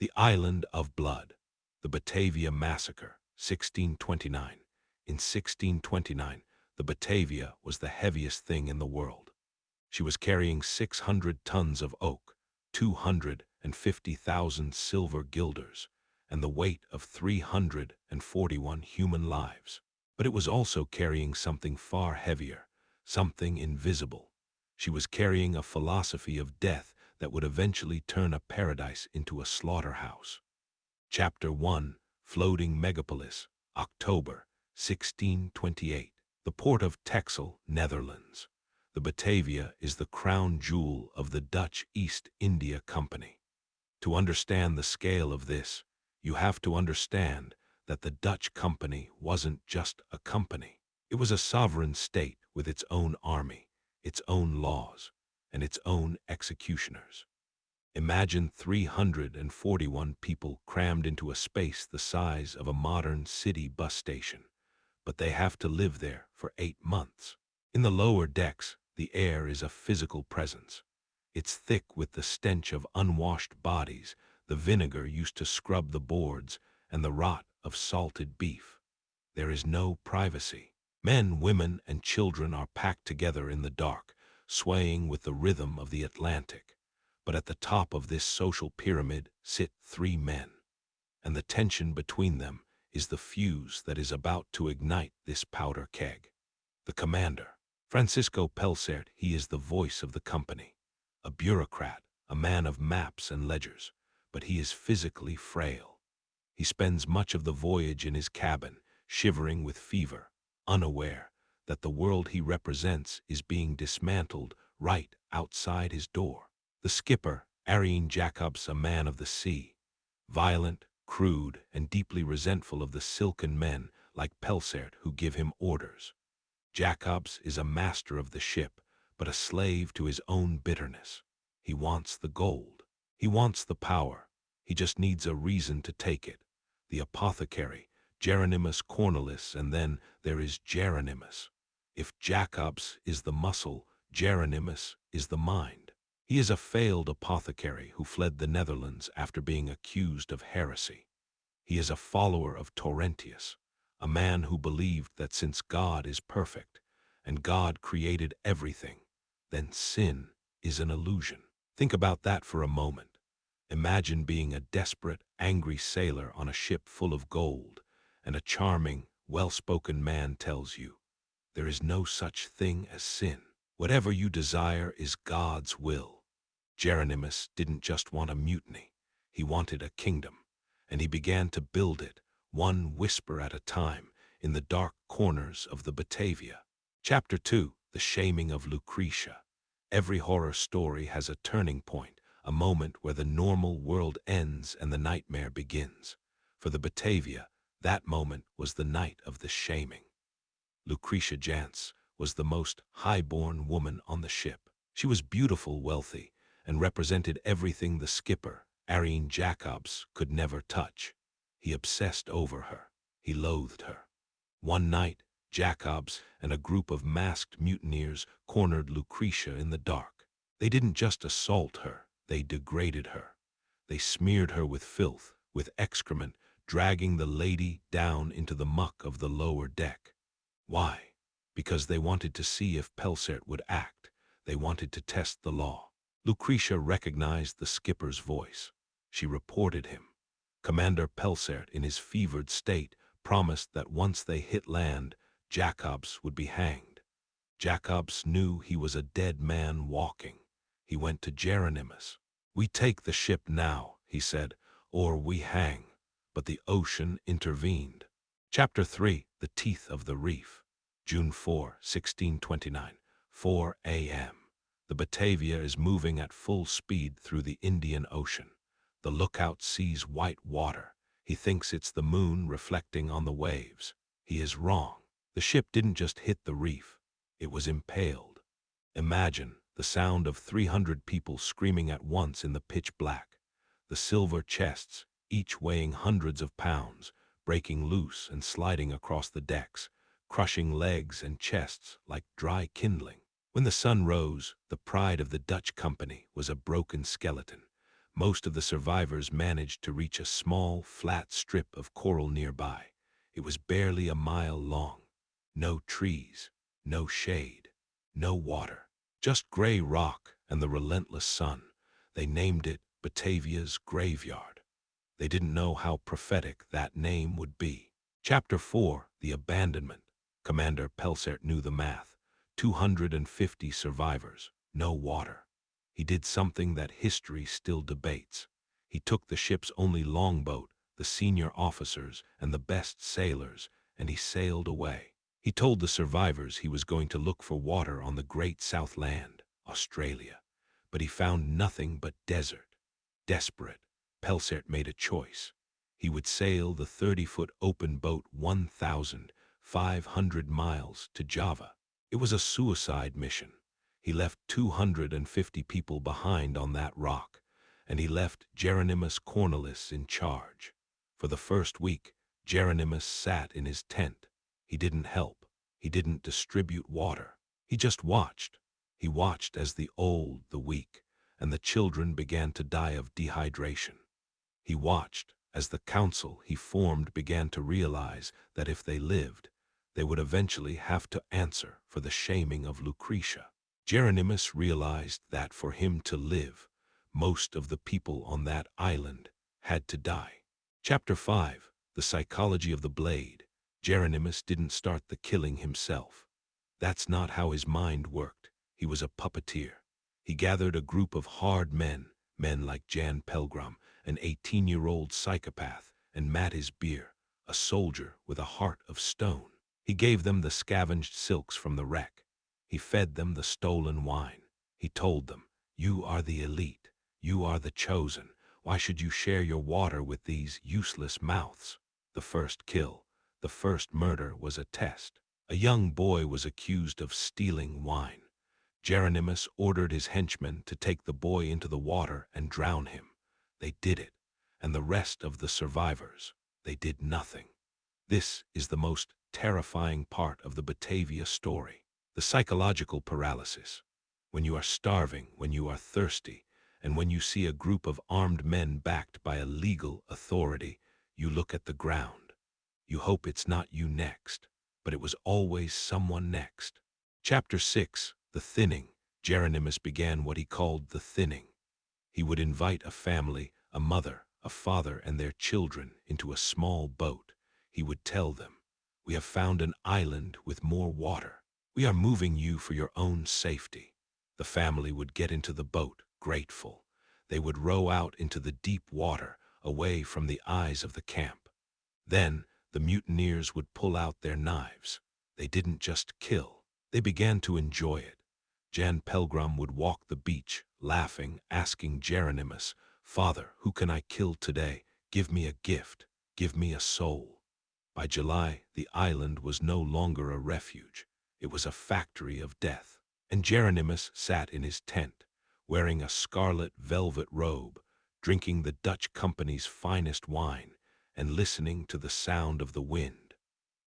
The Island of Blood, the Batavia Massacre, 1629. In 1629, the Batavia was the heaviest thing in the world. She was carrying 600 tons of oak, 250,000 silver guilders, and the weight of 341 human lives. But it was also carrying something far heavier, something invisible. She was carrying a philosophy of death that would eventually turn a paradise into a slaughterhouse. Chapter 1, Floating Megapolis, October 1628. The port of Texel, Netherlands. The Batavia is the crown jewel of the Dutch East India Company. To understand the scale of this, you have to understand that the Dutch company wasn't just a company. It was a sovereign state with its own army, its own laws, and its own executioners. Imagine 341 people crammed into a space the size of a modern city bus station, but they have to live there for 8 months. In the lower decks, the air is a physical presence. It's thick with the stench of unwashed bodies, the vinegar used to scrub the boards, and the rot of salted beef. There is no privacy. Men, women, and children are packed together in the dark, swaying with the rhythm of the Atlantic. But at the top of this social pyramid sit 3 men, and the tension between them is the fuse that is about to ignite this powder keg. The commander, Francisco Pelsaert, he is the voice of the company, a bureaucrat, a man of maps and ledgers, but he is physically frail. He spends much of the voyage in his cabin, shivering with fever, unaware that the world he represents is being dismantled right outside his door. The skipper, Arjen Jacobs, a man of the sea, violent, crude, and deeply resentful of the silken men like Pelsaert who give him orders. Jacobs is a master of the ship, but a slave to his own bitterness. He wants the gold. He wants the power. He just needs a reason to take it. The apothecary, Jeronimus Cornelisz, and then there is Jeronimus. If Jacobs is the muscle, Jeronimus is the mind. He is a failed apothecary who fled the Netherlands after being accused of heresy. He is a follower of Torrentius, a man who believed that since God is perfect, and God created everything, then sin is an illusion. Think about that for a moment. Imagine being a desperate, angry sailor on a ship full of gold, and a charming, well-spoken man tells you, there is no such thing as sin. Whatever you desire is God's will. Jeronimus didn't just want a mutiny. He wanted a kingdom, and he began to build it, one whisper at a time, in the dark corners of the Batavia. Chapter 2, The Shaming of Lucretia. Every horror story has a turning point, a moment where the normal world ends and the nightmare begins. For the Batavia, that moment was the night of the shaming. Lucretia Jantz was the most high-born woman on the ship. She was beautiful, wealthy, and represented everything the skipper, Arjen Jacobs, could never touch. He obsessed over her. He loathed her. One night, Jacobs and a group of masked mutineers cornered Lucretia in the dark. They didn't just assault her, they degraded her. They smeared her with filth, with excrement, dragging the lady down into the muck of the lower deck. Why? Because they wanted to see if Pelsaert would act. They wanted to test the law. Lucretia recognized the skipper's voice. She reported him. Commander Pelsaert, in his fevered state, promised that once they hit land, Jacobs would be hanged. Jacobs knew he was a dead man walking. He went to Jeronimus. "We take the ship now," he said, "or we hang." But the ocean intervened. Chapter 3, The Teeth of the Reef. June 4, 1629, 4 a.m. The Batavia is moving at full speed through the Indian Ocean. The lookout sees white water. He thinks it's the moon reflecting on the waves. He is wrong. The ship didn't just hit the reef. It was impaled. Imagine the sound of 300 people screaming at once in the pitch black. The silver chests, each weighing hundreds of pounds, breaking loose and sliding across the decks, crushing legs and chests like dry kindling. When the sun rose, the pride of the Dutch company was a broken skeleton, Most of the survivors managed to reach a small, flat strip of coral nearby. It was barely a mile long. No trees, no shade, no water, just gray rock and the relentless sun. They named it Batavia's Graveyard. They didn't know how prophetic that name would be. Chapter 4, The Abandonment. Commander Pelsaert knew the math. 250 survivors, no water. He did something that history still debates. He took the ship's only longboat, the senior officers, and the best sailors, and he sailed away. He told the survivors he was going to look for water on the Great South Land, Australia. But he found nothing but desert. Desperate, Pelsaert made a choice. He would sail the 30-foot open boat 1,500 miles to Java. It was a suicide mission. He left 250 people behind on that rock, and he left Jeronimus Cornelisz in charge. For the first week, Jeronimus sat in his tent. He didn't help. He didn't distribute water. He just watched. He watched as the old, the weak, and the children began to die of dehydration. He watched as the council he formed began to realize that if they lived, they would eventually have to answer for the shaming of Lucretia. Jeronimus realized that for him to live, most of the people on that island had to die. Chapter 5, The Psychology of the Blade. Jeronimus didn't start the killing himself. That's not how his mind worked. He was a puppeteer. He gathered a group of hard men like Jan Pelgrim, an 18-year-old psychopath, and Mattis Beer, a soldier with a heart of stone. He gave them the scavenged silks from the wreck. He fed them the stolen wine. He told them, "You are the elite. You are the chosen. Why should you share your water with these useless mouths?" The first kill, the first murder was a test. A young boy was accused of stealing wine. Jeronimus ordered his henchmen to take the boy into the water and drown him. They did it, and the rest of the survivors, they did nothing. This is the most terrifying part of the Batavia story. The psychological paralysis. When you are starving, when you are thirsty, and when you see a group of armed men backed by a legal authority, you look at the ground. You hope it's not you next, but it was always someone next. Chapter 6, The Thinning. Jeronimus began what he called the thinning. He would invite a family, a mother, a father, and their children into a small boat. He would tell them, "We have found an island with more water. We are moving you for your own safety." The family would get into the boat, grateful. They would row out into the deep water, away from the eyes of the camp. Then the mutineers would pull out their knives. They didn't just kill. They began to enjoy it. Jan Pelgrim would walk the beach, laughing, asking Jeronimus, "Father, who can I kill today? Give me a gift. Give me a soul." By July, the island was no longer a refuge. It was a factory of death. And Jeronimus sat in his tent, wearing a scarlet velvet robe, drinking the Dutch company's finest wine, and listening to the sound of the wind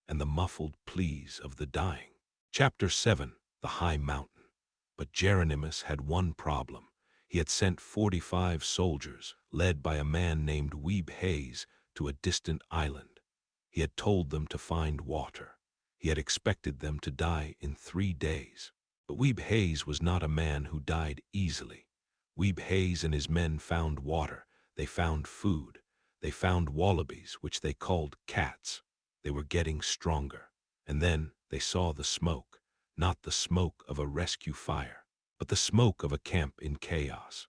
and the muffled pleas of the dying. Chapter 7, The High Mountain. But Jeronimus had one problem. He had sent 45 soldiers, led by a man named Weeb Hayes, to a distant island. He had told them to find water. He had expected them to die in 3 days. But Weeb Hayes was not a man who died easily. Weeb Hayes and his men found water. They found food. They found wallabies, which they called cats. They were getting stronger. And then they saw the smoke. Not the smoke of a rescue fire, but the smoke of a camp in chaos.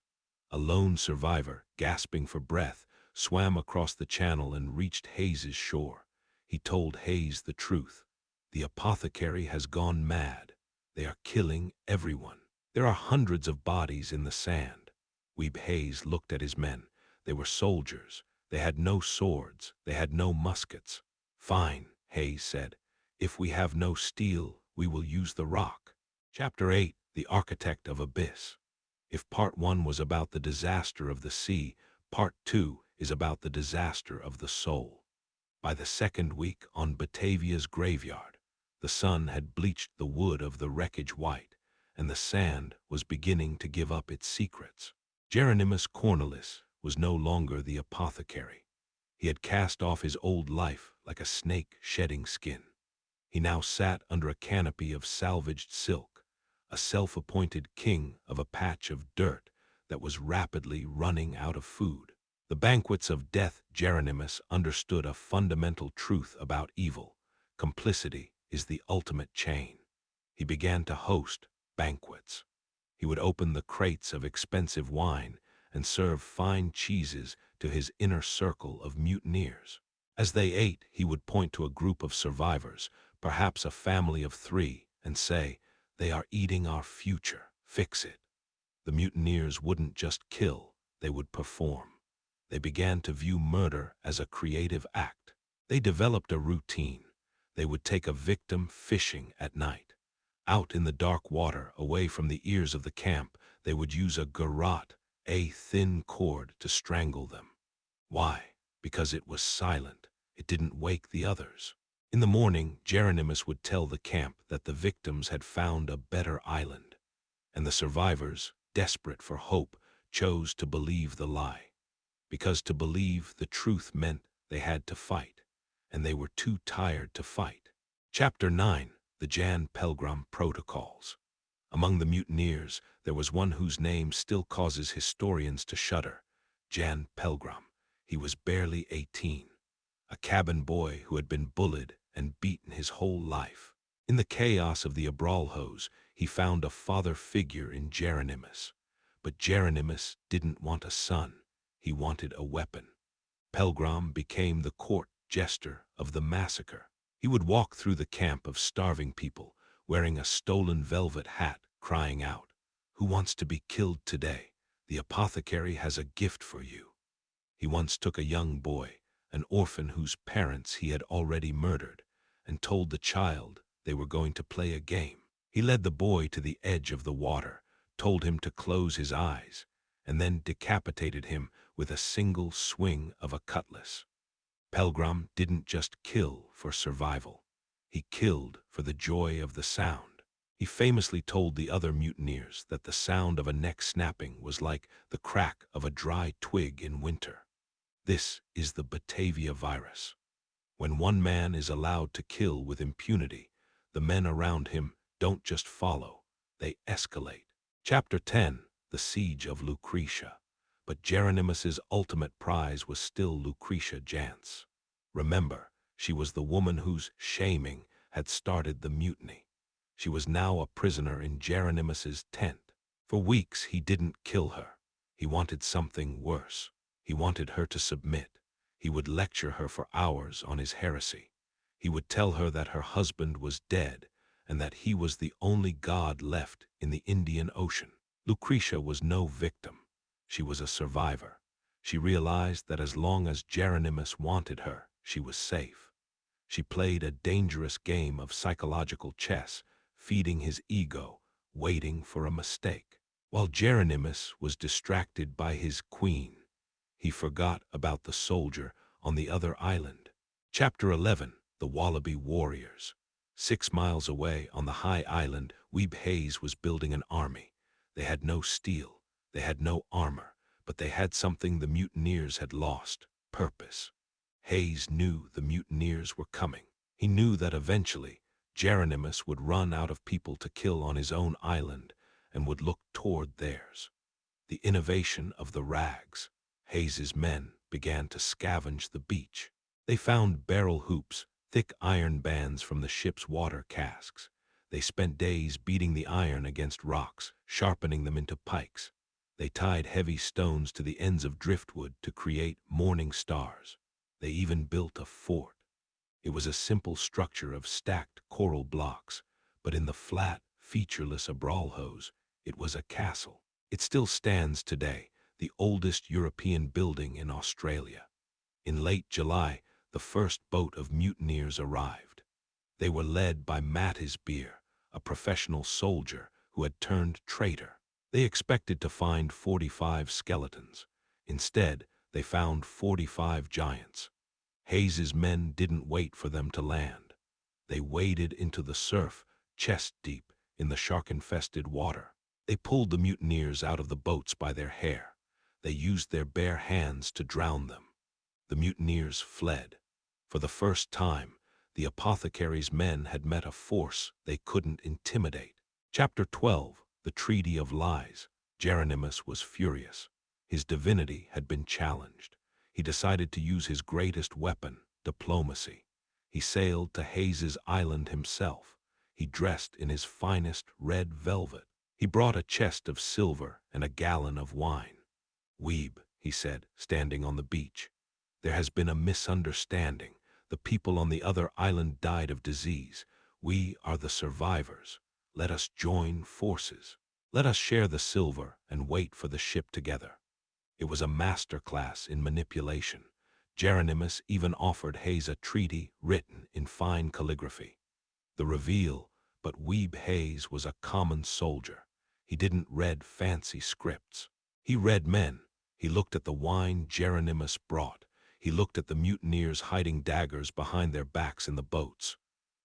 A lone survivor, gasping for breath, swam across the channel and reached Hayes's shore. He told Hayes the truth. "The apothecary has gone mad. They are killing everyone. There are hundreds of bodies in the sand." Weeb Hayes looked at his men. They were soldiers. They had no swords. They had no muskets. "Fine," Hayes said. "If we have no steel, we will use the rock." Chapter 8, The Architect of Abyss. If part 1 was about the disaster of the sea, part 2 is about the disaster of the soul. By the second week on Batavia's Graveyard, the sun had bleached the wood of the wreckage white, and the sand was beginning to give up its secrets. Jeronimus Cornelisz, was no longer the apothecary. He had cast off his old life like a snake shedding skin. He now sat under a canopy of salvaged silk, a self-appointed king of a patch of dirt that was rapidly running out of food. The banquets of death. Jeronimus understood a fundamental truth about evil. Complicity is the ultimate chain. He began to host banquets. He would open the crates of expensive wine and serve fine cheeses to his inner circle of mutineers. As they ate, he would point to a group of survivors, perhaps a family of 3, and say, "They are eating our future. Fix it." The mutineers wouldn't just kill, they would perform. They began to view murder as a creative act. They developed a routine. They would take a victim fishing at night. Out in the dark water, away from the ears of the camp, they would use a garrote, a thin cord, to strangle them. Why? Because it was silent. It didn't wake the others. In the morning, Jeronimus would tell the camp that the victims had found a better island, and the survivors, desperate for hope, chose to believe the lie. Because to believe the truth meant they had to fight, and they were too tired to fight. Chapter 9. The Jan Pelgrim Protocols. Among the mutineers, there was one whose name still causes historians to shudder, Jan Pelgrim. He was barely 18, a cabin boy who had been bullied and beaten his whole life. In the chaos of the abrolhos, he found a father figure in Jeronimus. But Jeronimus didn't want a son. He wanted a weapon. Pelgrim became the court jester of the massacre. He would walk through the camp of starving people, wearing a stolen velvet hat, crying out, "Who wants to be killed today? The apothecary has a gift for you." He once took a young boy, an orphan whose parents he had already murdered, and told the child they were going to play a game. He led the boy to the edge of the water, told him to close his eyes, and then decapitated him with a single swing of a cutlass. Pelgrim didn't just kill for survival. He killed for the joy of the sound. He famously told the other mutineers that the sound of a neck snapping was like the crack of a dry twig in winter. This is the Batavia virus. When one man is allowed to kill with impunity, the men around him don't just follow, they escalate. Chapter 10. The Siege of Lucretia. But Jeronimus's ultimate prize was still Lucretia Jantz. Remember, she was the woman whose shaming had started the mutiny. She was now a prisoner in Jeronimus's tent. For weeks he didn't kill her. He wanted something worse. He wanted her to submit. He would lecture her for hours on his heresy. He would tell her that her husband was dead and that he was the only god left in the Indian Ocean. Lucretia was no victim. She was a survivor. She realized that as long as Jeronimus wanted her, she was safe. She played a dangerous game of psychological chess, feeding his ego, waiting for a mistake. While Jeronimus was distracted by his queen, he forgot about the soldier on the other island. Chapter 11. The Wallaby Warriors. 6 miles away on the high island, Weeb Hayes was building an army. They had no steel, they had no armor, but they had something the mutineers had lost: purpose. Hayes knew the mutineers were coming. He knew that eventually Jeronimus would run out of people to kill on his own island and would look toward theirs. The innovation of the rags. Hayes's men began to scavenge the beach. They found barrel hoops, thick iron bands from the ship's water casks. They spent days beating the iron against rocks, sharpening them into pikes. They tied heavy stones to the ends of driftwood to create morning stars. They even built a fort. It was a simple structure of stacked coral blocks, but in the flat, featureless abrolhos, it was a castle. It still stands today, the oldest European building in Australia. In late July, the first boat of mutineers arrived. They were led by Mattis Beer, a professional soldier who had turned traitor. They expected to find 45 skeletons. Instead, they found 45 giants. Hayes's men didn't wait for them to land. They waded into the surf, chest deep, in the shark-infested water. They pulled the mutineers out of the boats by their hair. They used their bare hands to drown them. The mutineers fled. For the first time, the apothecary's men had met a force they couldn't intimidate. Chapter 12, The Treaty of Lies. Jeronimus was furious. His divinity had been challenged. He decided to use his greatest weapon, diplomacy. He sailed to Hayes's island himself. He dressed in his finest red velvet. He brought a chest of silver and a gallon of wine. "Weeb," he said, standing on the beach, "there has been a misunderstanding. The people on the other island died of disease. We are the survivors. Let us join forces. Let us share the silver and wait for the ship together." It was a master class in manipulation. Jeronimus even offered Hayes a treaty written in fine calligraphy. The reveal, but Weeb Hayes was a common soldier. He didn't read fancy scripts. He read men. He looked at the wine Jeronimus brought. He looked at the mutineers hiding daggers behind their backs in the boats.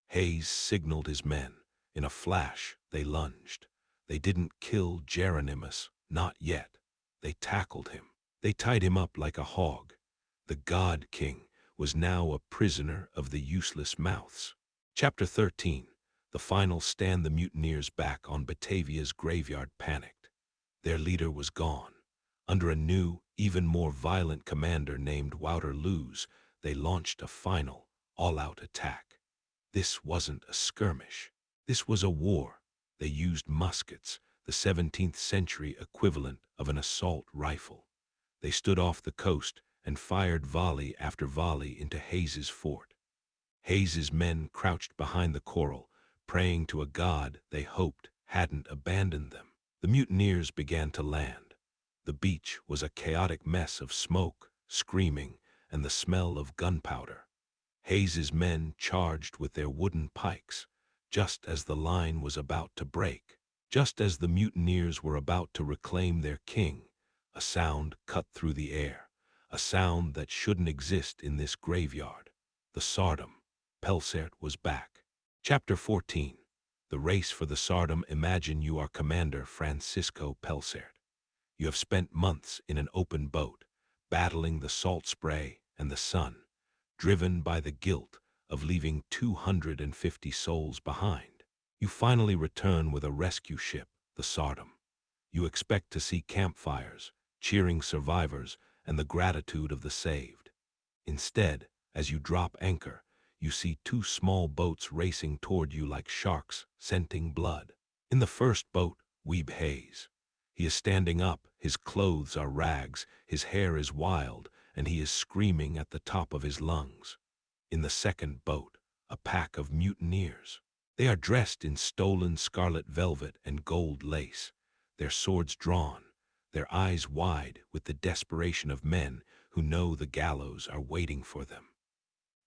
Hayes signaled his men. In a flash, they lunged. They didn't kill Jeronimus, not yet. They tackled him. They tied him up like a hog. The God King was now a prisoner of the useless mouths. Chapter 13, The Final Stand. The mutineers back on Batavia's graveyard panicked. Their leader was gone. Under a new, even more violent commander named Wouter Luz, they launched a final, all-out attack. This wasn't a skirmish. This was a war. They used muskets, the 17th century equivalent of an assault rifle. They stood off the coast and fired volley after volley into Hayes's fort. Hayes's men crouched behind the coral, praying to a god they hoped hadn't abandoned them. The mutineers began to land. The beach was a chaotic mess of smoke, screaming, and the smell of gunpowder. Hayes's men charged with their wooden pikes, just as the line was about to break. Just as the mutineers were about to reclaim their king, a sound cut through the air, a sound that shouldn't exist in this graveyard. The Tsardom. Pelsaert was back. Chapter 14, The Race for the Tsardom. Imagine you are Commander Francisco Pelsaert. You have spent months in an open boat, battling the salt spray and the sun, driven by the guilt of leaving 250 souls behind. You finally return with a rescue ship, the Tsardom. You expect to see campfires, cheering survivors, and the gratitude of the saved. Instead, as you drop anchor, you see two small boats racing toward you like sharks, scenting blood. In the first boat, Weeb Hayes. He is standing up, his clothes are rags, his hair is wild, and he is screaming at the top of his lungs. In the second boat, a pack of mutineers. They are dressed in stolen scarlet velvet and gold lace, their swords drawn, their eyes wide with the desperation of men who know the gallows are waiting for them.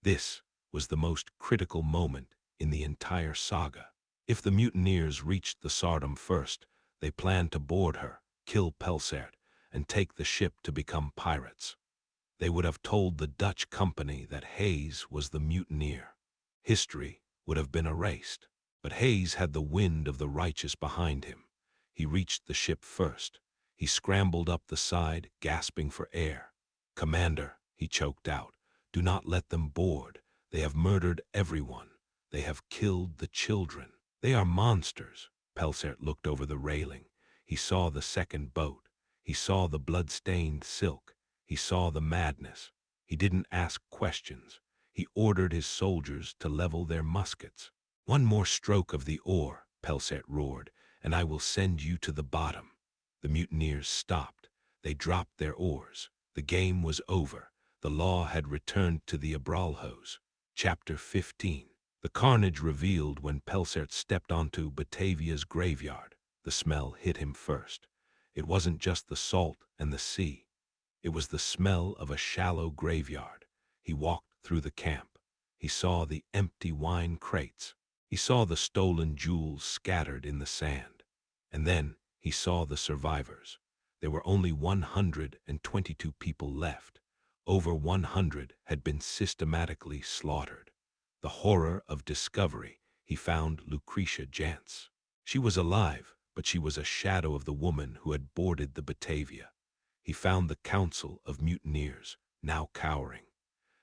This was the most critical moment in the entire saga. If the mutineers reached the Tsardom first, they planned to board her, kill Pelsaert, and take the ship to become pirates. They would have told the Dutch company that Hayes was the mutineer. History would have been erased. But Hayes had the wind of the righteous behind him. He reached the ship first. He scrambled up the side, gasping for air. "Commander," he choked out, "do not let them board. They have murdered everyone. They have killed the children. They are monsters." Pelsaert looked over the railing. He saw the second boat. He saw the blood-stained silk. He saw the madness. He didn't ask questions. He ordered his soldiers to level their muskets. "One more stroke of the oar," Pelsaert roared, "and I will send you to the bottom." The mutineers stopped. They dropped their oars. The game was over. The law had returned to the Abrolhos. Chapter 15. The carnage revealed when Pelsaert stepped onto Batavia's graveyard. The smell hit him first. It wasn't just the salt and the sea. It was the smell of a shallow graveyard. He walked through the camp. He saw the empty wine crates. He saw the stolen jewels scattered in the sand. And then he saw the survivors. There were only 122 people left. Over 100 had been systematically slaughtered. The horror of discovery. He found Lucretia Jantz. She was alive, but she was a shadow of the woman who had boarded the Batavia. he found the council of mutineers, now cowering.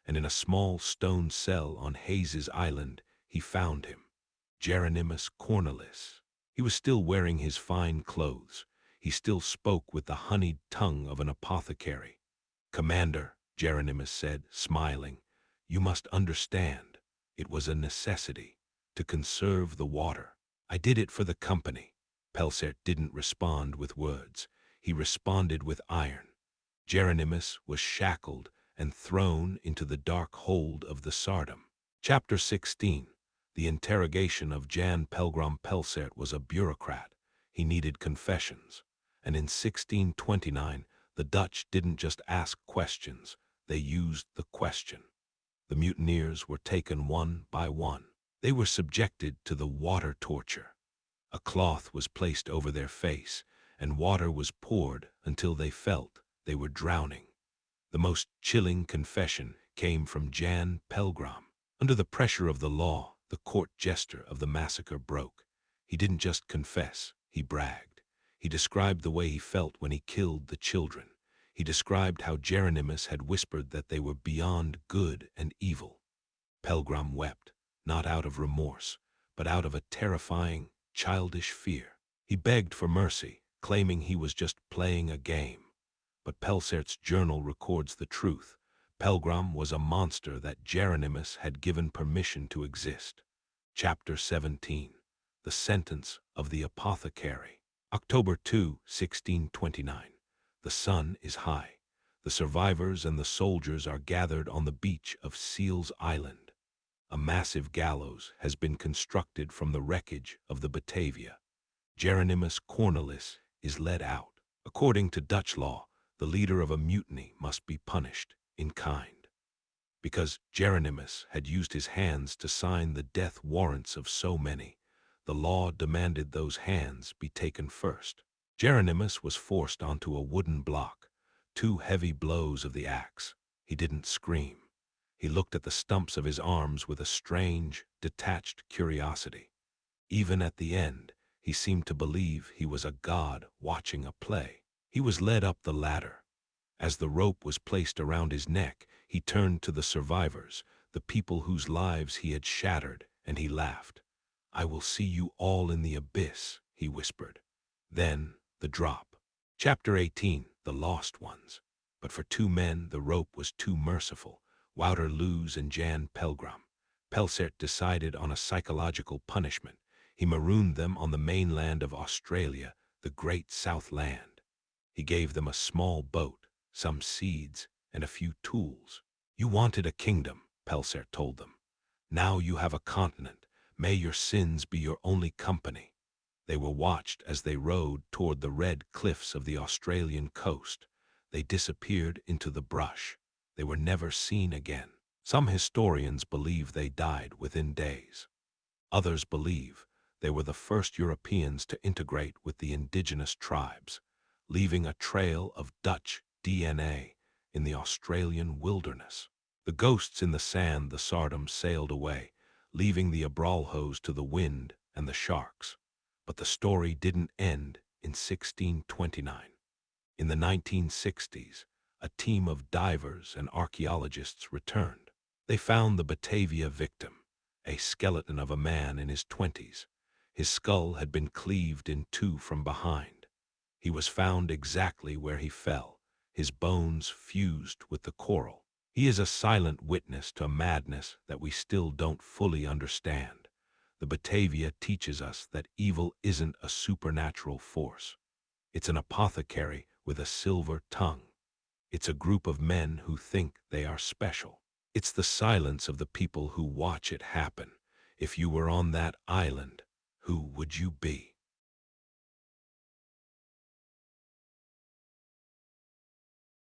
And in a small stone cell on Hayes's Island, he found him, Jeronimus Cornelisz. He was still wearing his fine clothes. He still spoke with the honeyed tongue of an apothecary. "Commander," Jeronimus said, smiling, "you must understand. It was a necessity to conserve the water. I did it for the company." Pelsaert didn't respond with words. He responded with iron. Jeronimus was shackled and thrown into the dark hold of the Sardom. Chapter 16. The interrogation of Jan Pelgrim. Pelsaert was a bureaucrat. He needed confessions. And in 1629, the Dutch didn't just ask questions, they used the question. The mutineers were taken one by one. They were subjected to the water torture. A cloth was placed over their face, and water was poured until they felt they were drowning. The most chilling confession came from Jan Pelgrim. Under the pressure of the law, the court jester of the massacre broke. He didn't just confess, he bragged. He described the way he felt when he killed the children. He described how Jeronimus had whispered that they were beyond good and evil. Pelgrim wept, not out of remorse, but out of a terrifying, childish fear. He begged for mercy, claiming he was just playing a game. But Pelsaert's journal records the truth. Pelgrim was a monster that Jeronimus had given permission to exist. Chapter 17. The Sentence of the Apothecary. October 2, 1629. The sun is high. The survivors and the soldiers are gathered on the beach of Seal's Island. A massive gallows has been constructed from the wreckage of the Batavia. Jeronimus Cornelisz is led out. According to Dutch law, the leader of a mutiny must be punished in kind. Because Jeronimus had used his hands to sign the death warrants of so many, the law demanded those hands be taken first. Jeronimus was forced onto a wooden block. 2 heavy blows of the axe. He didn't scream. He looked at the stumps of his arms with a strange, detached curiosity. Even at the end, he seemed to believe he was a god watching a play. He was led up the ladder. As the rope was placed around his neck, he turned to the survivors, the people whose lives he had shattered, and he laughed. "I will see you all in the abyss," he whispered. Then, the drop. Chapter 18. The Lost Ones. But for 2 men, the rope was too merciful. Wouter Loos and Jan Pelgrim. Pelsaert decided on a psychological punishment. He marooned them on the mainland of Australia, the Great South Land. He gave them a small boat, some seeds, and a few tools. "You wanted a kingdom," Pelsaert told them. "Now you have a continent. May your sins be your only company." They were watched as they rowed toward the red cliffs of the Australian coast. They disappeared into the brush. They were never seen again. Some historians believe they died within days. Others believe they were the first Europeans to integrate with the indigenous tribes, leaving a trail of Dutch DNA in the Australian wilderness. The ghosts in the sand, the Sardom sailed away, leaving the Abrolhos to the wind and the sharks. But the story didn't end in 1629. In the 1960s, a team of divers and archaeologists returned. They found the Batavia victim, a skeleton of a man in his 20s. His skull had been cleaved in 2 from behind. He was found exactly where he fell, his bones fused with the coral. He is a silent witness to a madness that we still don't fully understand. The Batavia teaches us that evil isn't a supernatural force. It's an apothecary with a silver tongue. It's a group of men who think they are special. It's the silence of the people who watch it happen. If you were on that island, who would you be?